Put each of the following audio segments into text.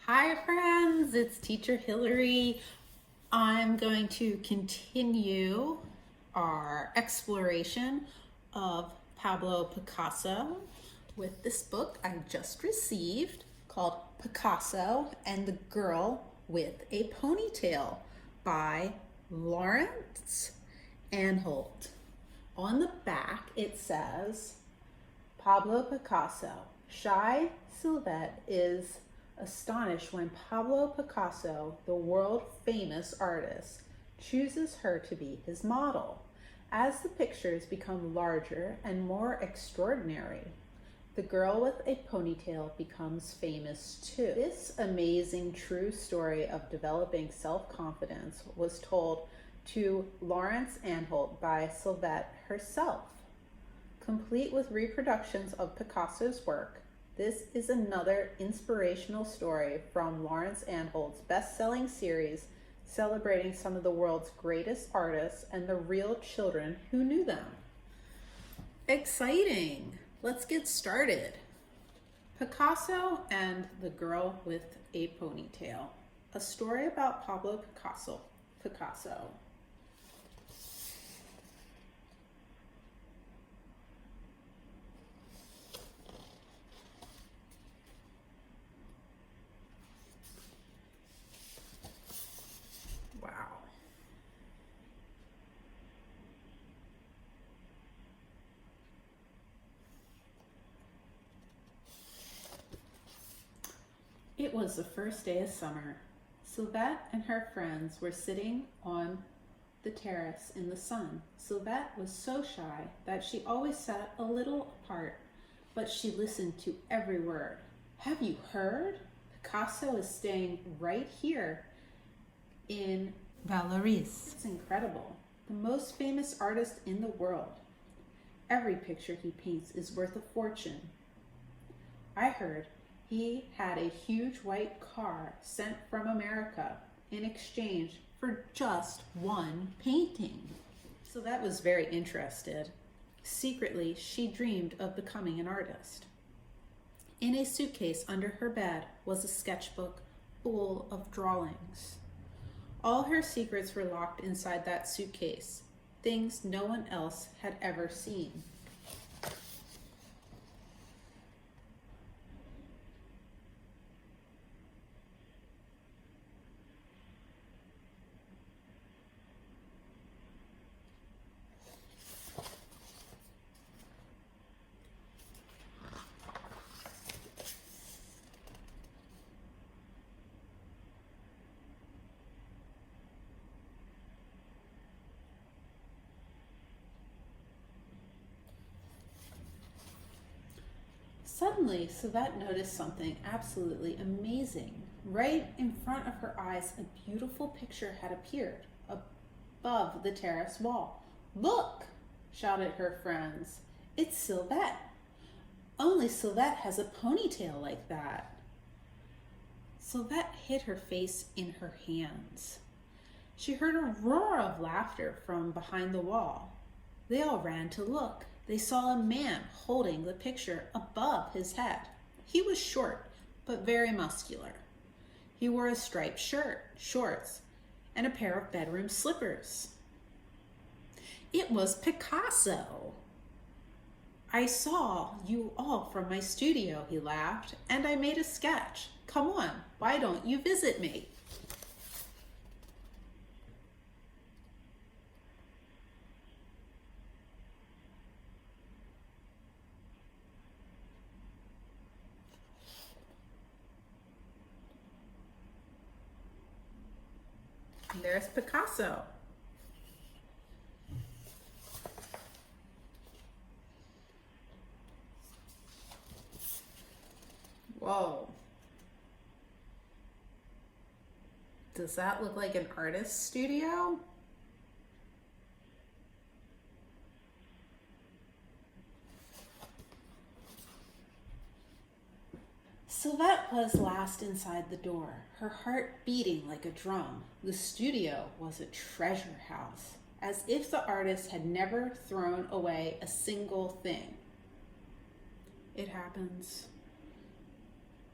Hi friends, it's Teacher Hillary. I'm going to continue our exploration of Pablo Picasso with this book I just received called Picasso and the Girl with a Ponytail by Lawrence Anholt. On the back it says, Pablo Picasso. Shy Sylvette is astonished when Pablo Picasso, the world-famous artist, chooses her to be his model. As the pictures become larger and more extraordinary, the girl with a ponytail becomes famous too. This amazing true story of developing self-confidence was told to Lawrence Anholt by Sylvette herself. Complete with reproductions of Picasso's work, this is another inspirational story from Lawrence Anholt's best-selling series celebrating some of the world's greatest artists and the real children who knew them. Exciting! Let's get started. Picasso and the Girl with a Ponytail. A story about Pablo Picasso. Wow. It was the first day of summer. Sylvette and her friends were sitting on the terrace in the sun. Sylvette was so shy that she always sat a little apart, but she listened to every word. Have you heard? Picasso is staying right here in Valeries. It's incredible. The most famous artist in the world. Every picture he paints is worth a fortune. I heard he had a huge white car sent from America in exchange for just one painting. So that was very interested. Secretly, she dreamed of becoming an artist. In a suitcase under her bed was a sketchbook full of drawings. All her secrets were locked inside that suitcase, things no one else had ever seen. Suddenly, Sylvette noticed something absolutely amazing. Right in front of her eyes, a beautiful picture had appeared above the terrace wall. Look, shouted her friends. It's Sylvette. Only Sylvette has a ponytail like that. Sylvette hid her face in her hands. She heard a roar of laughter from behind the wall. They all ran to look. They saw a man holding the picture above his head. He was short, but very muscular. He wore a striped shirt, shorts, and a pair of bedroom slippers. It was Picasso. I saw you all from my studio, he laughed, and I made a sketch. Come on, why don't you visit me? And there's Picasso. Whoa. Does that look like an artist's studio? Sylvette was last inside the door, her heart beating like a drum. The studio was a treasure house, as if the artist had never thrown away a single thing. It happens.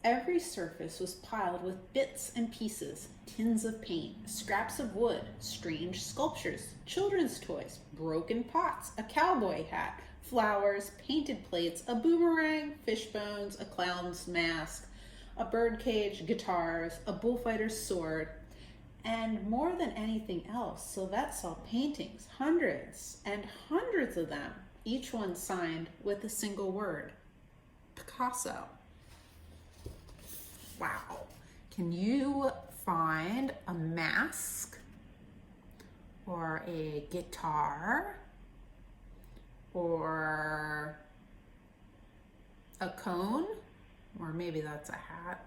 Every surface was piled with bits and pieces, tins of paint, scraps of wood, strange sculptures, children's toys, broken pots, a cowboy hat, flowers, painted plates, a boomerang, fish bones, a clown's mask, a birdcage, guitars, a bullfighter's sword, and more than anything else, Sylvette saw paintings, hundreds and hundreds of them, each one signed with a single word, Picasso. Wow. Can you find a mask or a guitar or a cone, or maybe that's a hat,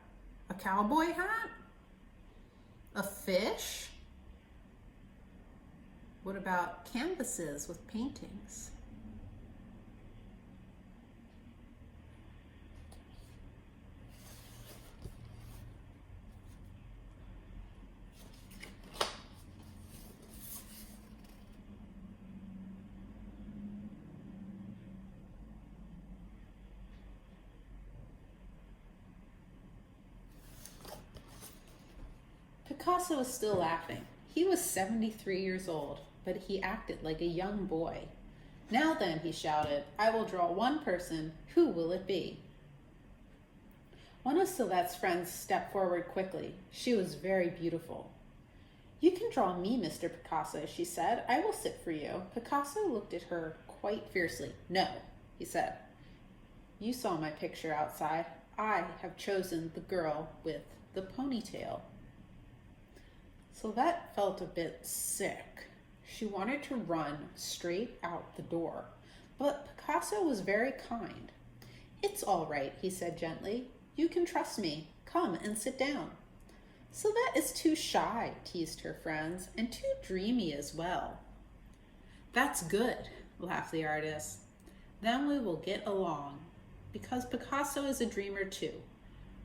a cowboy hat, a fish? What about canvases with paintings? Picasso was still laughing. He was 73 years old, but he acted like a young boy. Now then, he shouted, I will draw one person. Who will it be? One of Sylvette's friends stepped forward quickly. She was very beautiful. You can draw me, Mr. Picasso, she said. I will sit for you. Picasso looked at her quite fiercely. No, he said. You saw my picture outside. I have chosen the girl with the ponytail. Sylvette felt a bit sick. She wanted to run straight out the door, but Picasso was very kind. It's all right, he said gently. You can trust me. Come and sit down. Sylvette is too shy, teased her friends, and too dreamy as well. That's good, laughed the artist. Then we will get along, because Picasso is a dreamer too.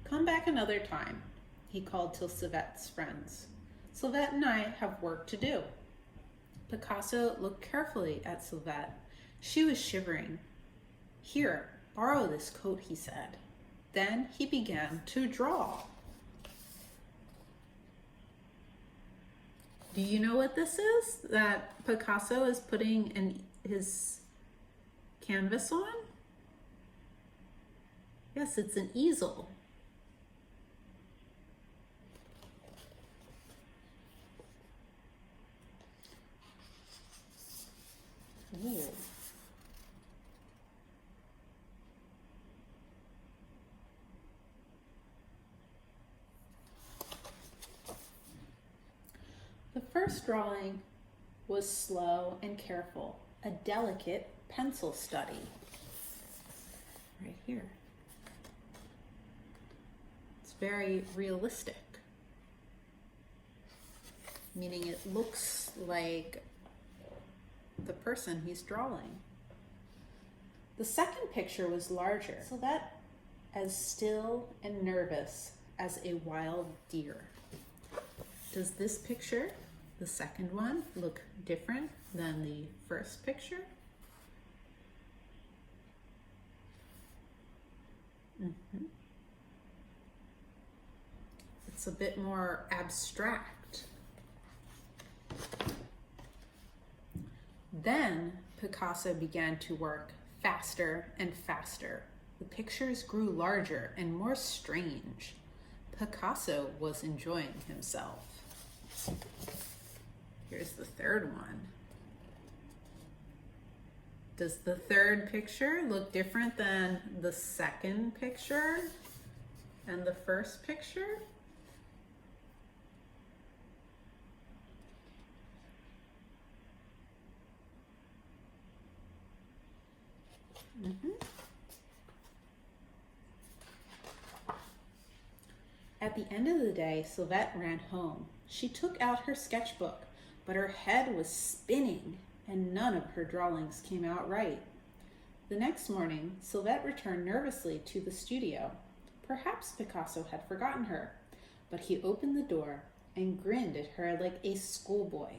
Come back another time, he called to Sylvette's friends. Sylvette and I have work to do. Picasso looked carefully at Sylvette. She was shivering. Here, borrow this coat, he said. Then he began to draw. Do you know what this is that Picasso is putting his canvas on? Yes, it's an easel. Ooh. The first drawing was slow and careful, a delicate pencil study. Right here. It's very realistic, meaning it looks like the person he's drawing. The second picture was larger, so that as still and nervous as a wild deer. Does this picture, the second one, look different than the first picture? It's a bit more abstract. Then Picasso began to work faster and faster. The pictures grew larger and more strange. Picasso was enjoying himself. Here's the third one. Does the third picture look different than the second picture and the first picture? At the end of the day, Sylvette ran home. She took out her sketchbook, but her head was spinning and none of her drawings came out right. The next morning, Sylvette returned nervously to the studio. Perhaps Picasso had forgotten her, but he opened the door and grinned at her like a schoolboy.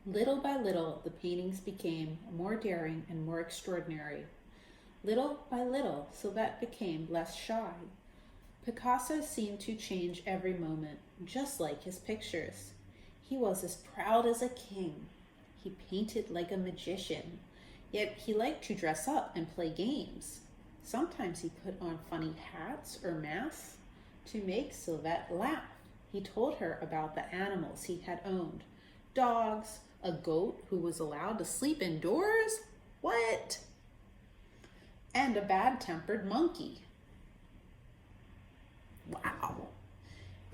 Little by little, the paintings became more daring and more extraordinary. Little by little, Sylvette became less shy. Picasso seemed to change every moment, just like his pictures. He was as proud as a king. He painted like a magician, yet he liked to dress up and play games. Sometimes he put on funny hats or masks to make Sylvette laugh. He told her about the animals he had owned. Dogs, a goat who was allowed to sleep indoors? What? And a bad-tempered monkey. Wow.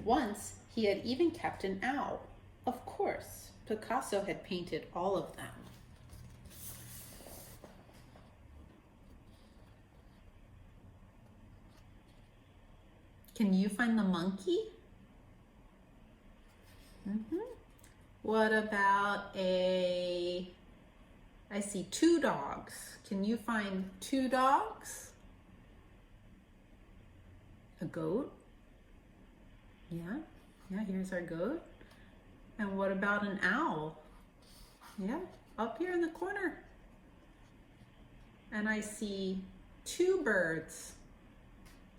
Once he had even kept an owl. Of course, Picasso had painted all of them. Can you find the monkey? What about I see 2 dogs. Can you find 2 dogs? A goat? Yeah, here's our goat. And what about an owl? Yeah, up here in the corner. And I see 2 birds,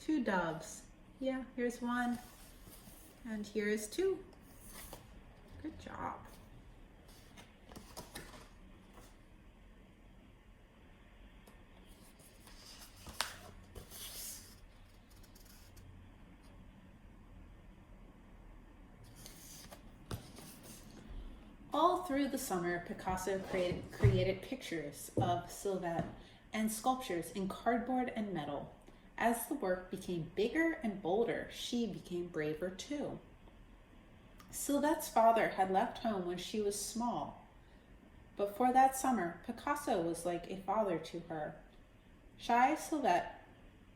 2 doves. Yeah, here's 1, and here's 2. Good job. All through the summer, Picasso created pictures of Sylvette and sculptures in cardboard and metal. As the work became bigger and bolder, she became braver too. Sylvette's father had left home when she was small, but for that summer, Picasso was like a father to her. Shy Sylvette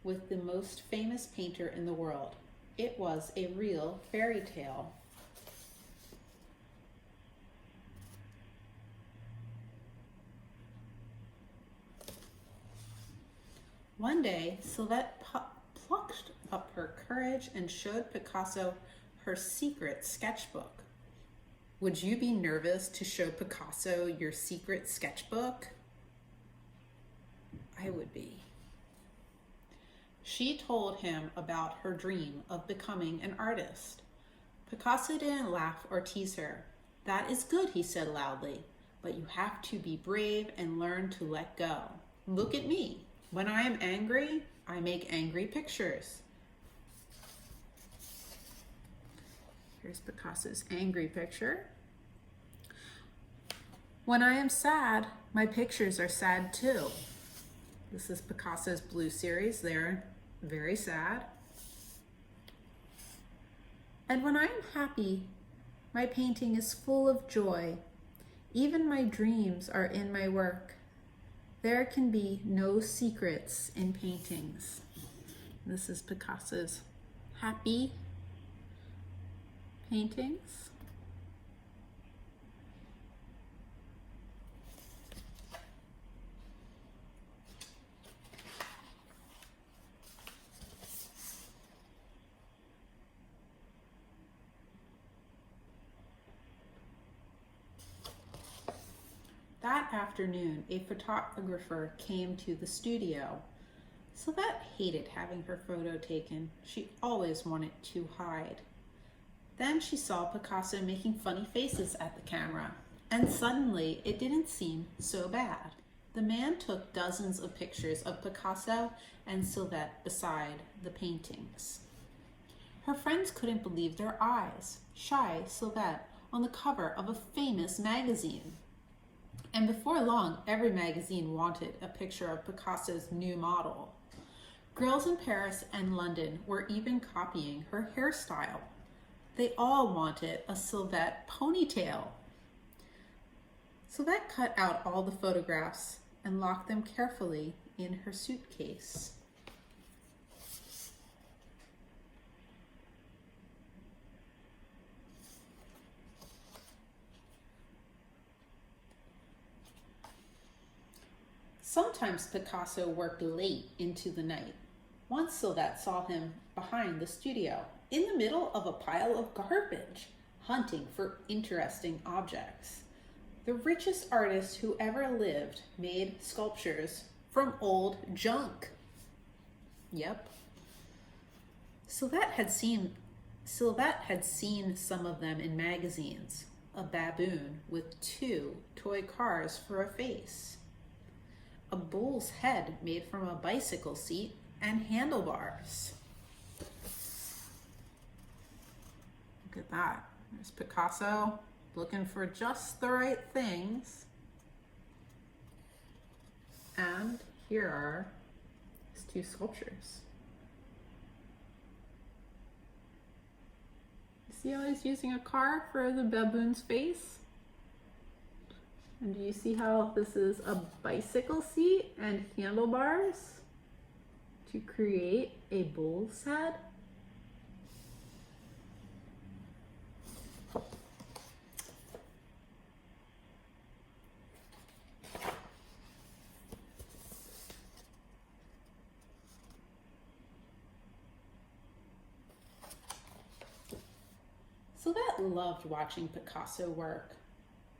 was the most famous painter in the world. It was a real fairy tale. One day, Sylvette plucked up her courage and showed Picasso her secret sketchbook. Would you be nervous to show Picasso your secret sketchbook? I would be. She told him about her dream of becoming an artist. Picasso didn't laugh or tease her. That is good, he said loudly, but you have to be brave and learn to let go. Look at me. When I am angry, I make angry pictures. Here's Picasso's angry picture. When I am sad, my pictures are sad too. This is Picasso's Blue series. They're very sad. And when I am happy, my painting is full of joy. Even my dreams are in my work. There can be no secrets in paintings. This is Picasso's happy paintings. That afternoon, a photographer came to the studio. Sylvette hated having her photo taken. She always wanted to hide. Then she saw Picasso making funny faces at the camera, and suddenly it didn't seem so bad. The man took dozens of pictures of Picasso and Sylvette beside the paintings. Her friends couldn't believe their eyes. Shy Sylvette on the cover of a famous magazine. And before long, every magazine wanted a picture of Picasso's new model. Girls in Paris and London were even copying her hairstyle. They all wanted a Sylvette ponytail. Sylvette cut out all the photographs and locked them carefully in her suitcase. Sometimes Picasso worked late into the night. Once Sylvette saw him behind the studio, in the middle of a pile of garbage, hunting for interesting objects. The richest artist who ever lived made sculptures from old junk. Yep. Sylvette had seen some of them in magazines. A baboon with 2 toy cars for a face. A bull's head made from a bicycle seat and handlebars. Look at that. There's Picasso looking for just the right things. And here are his 2 sculptures. See how he's using a car for the baboon's face? And do you see how this is a bicycle seat and handlebars to create a bull's head? Sylvette loved watching Picasso work.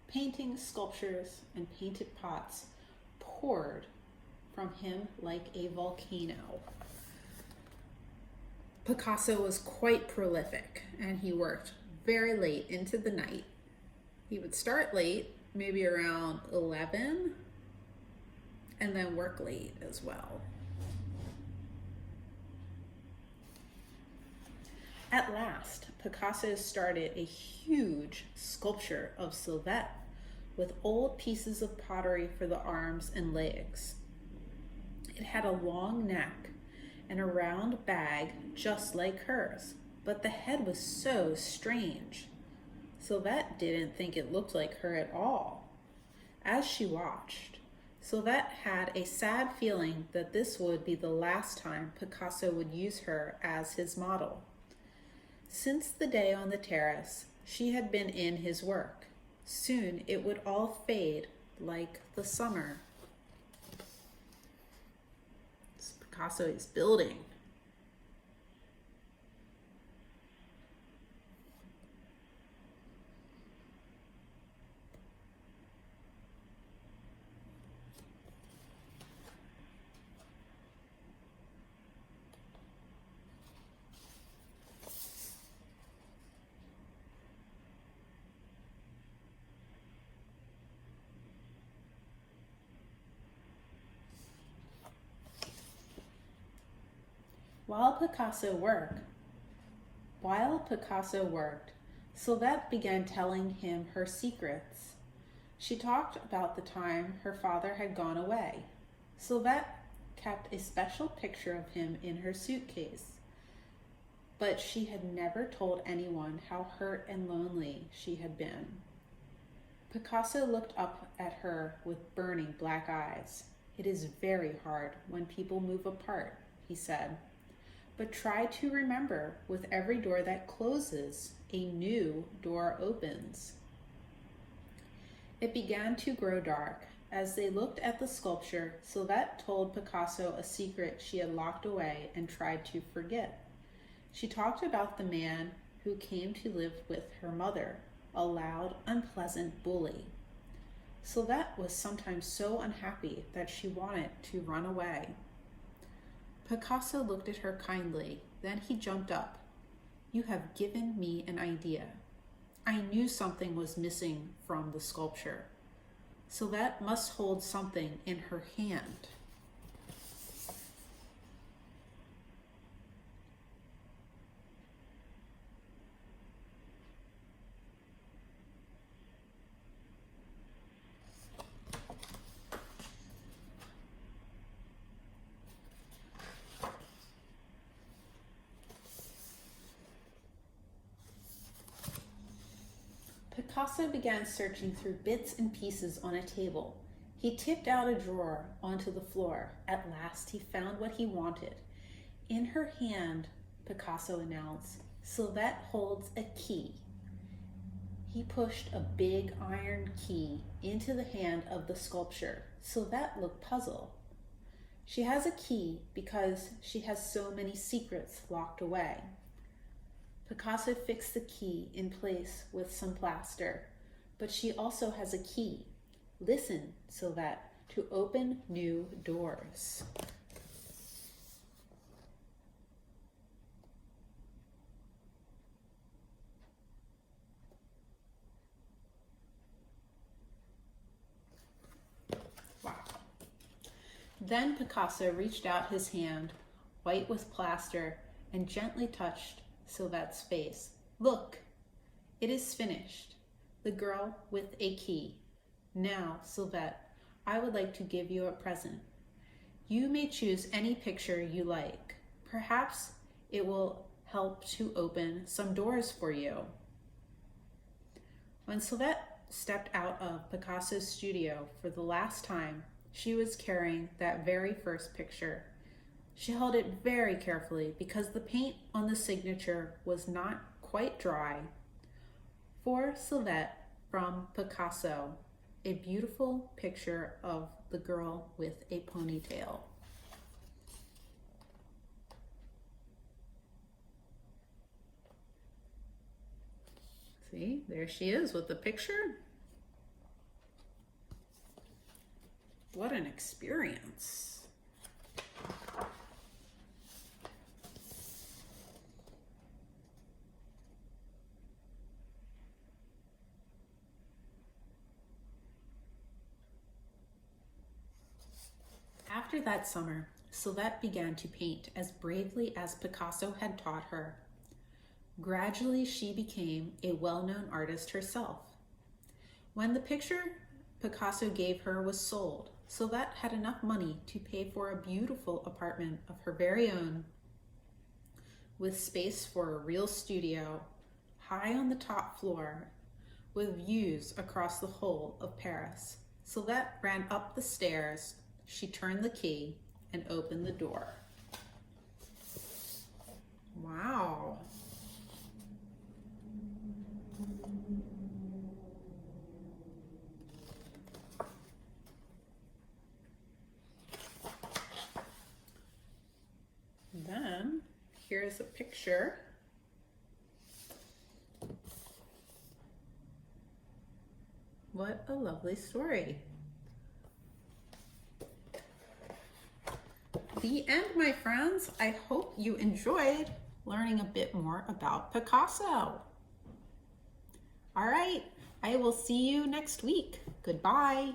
Paintings, sculptures, and painted pots poured from him like a volcano. Picasso was quite prolific, and he worked very late into the night. He would start late, maybe around 11, and then work late as well. At last, Picasso started a huge sculpture of Sylvette with old pieces of pottery for the arms and legs. It had a long neck and a round bag just like hers, but the head was so strange. Sylvette didn't think it looked like her at all. As she watched, Sylvette had a sad feeling that this would be the last time Picasso would use her as his model. Since the day on the terrace, she had been in his work. Soon it would all fade like the summer. Picasso is building. While Picasso worked, Sylvette began telling him her secrets. She talked about the time her father had gone away. Sylvette kept a special picture of him in her suitcase, but she had never told anyone how hurt and lonely she had been. Picasso looked up at her with burning black eyes. "It is very hard when people move apart," he said. "But try to remember, with every door that closes, a new door opens." It began to grow dark. As they looked at the sculpture, Sylvette told Picasso a secret she had locked away and tried to forget. She talked about the man who came to live with her mother, a loud, unpleasant bully. Sylvette was sometimes so unhappy that she wanted to run away. Picasso looked at her kindly, then he jumped up. "You have given me an idea. I knew something was missing from the sculpture. Sylvette must hold something in her hand." Picasso began searching through bits and pieces on a table. He tipped out a drawer onto the floor. At last he found what he wanted. In her hand, Picasso announced, "Sylvette holds a key." He pushed a big iron key into the hand of the sculpture. Sylvette looked puzzled. She has a key because she has so many secrets locked away. Picasso fixed the key in place with some plaster, but she also has a key. "Listen, Sylvette, to open new doors." Then Picasso reached out his hand, white with plaster, and gently touched Sylvette's face. Look, it is finished. The girl with a key. Now, Sylvette, I would like to give you a present. You may choose any picture you like. Perhaps it will help to open some doors for you. When Sylvette stepped out of Picasso's studio for the last time, she was carrying that very first picture. She held it very carefully because the paint on the signature was not quite dry. For Sylvette from Picasso, a beautiful picture of the girl with a ponytail. See, there she is with the picture. What an experience. After that summer, Sylvette began to paint as bravely as Picasso had taught her. Gradually, she became a well-known artist herself. When the picture Picasso gave her was sold, Sylvette had enough money to pay for a beautiful apartment of her very own, with space for a real studio, high on the top floor, with views across the whole of Paris. Sylvette ran up the stairs. She turned the key and opened the door. Wow. Then here's a picture. What a lovely story. The end, my friends. I hope you enjoyed learning a bit more about Picasso. All right, I will see you next week. Goodbye.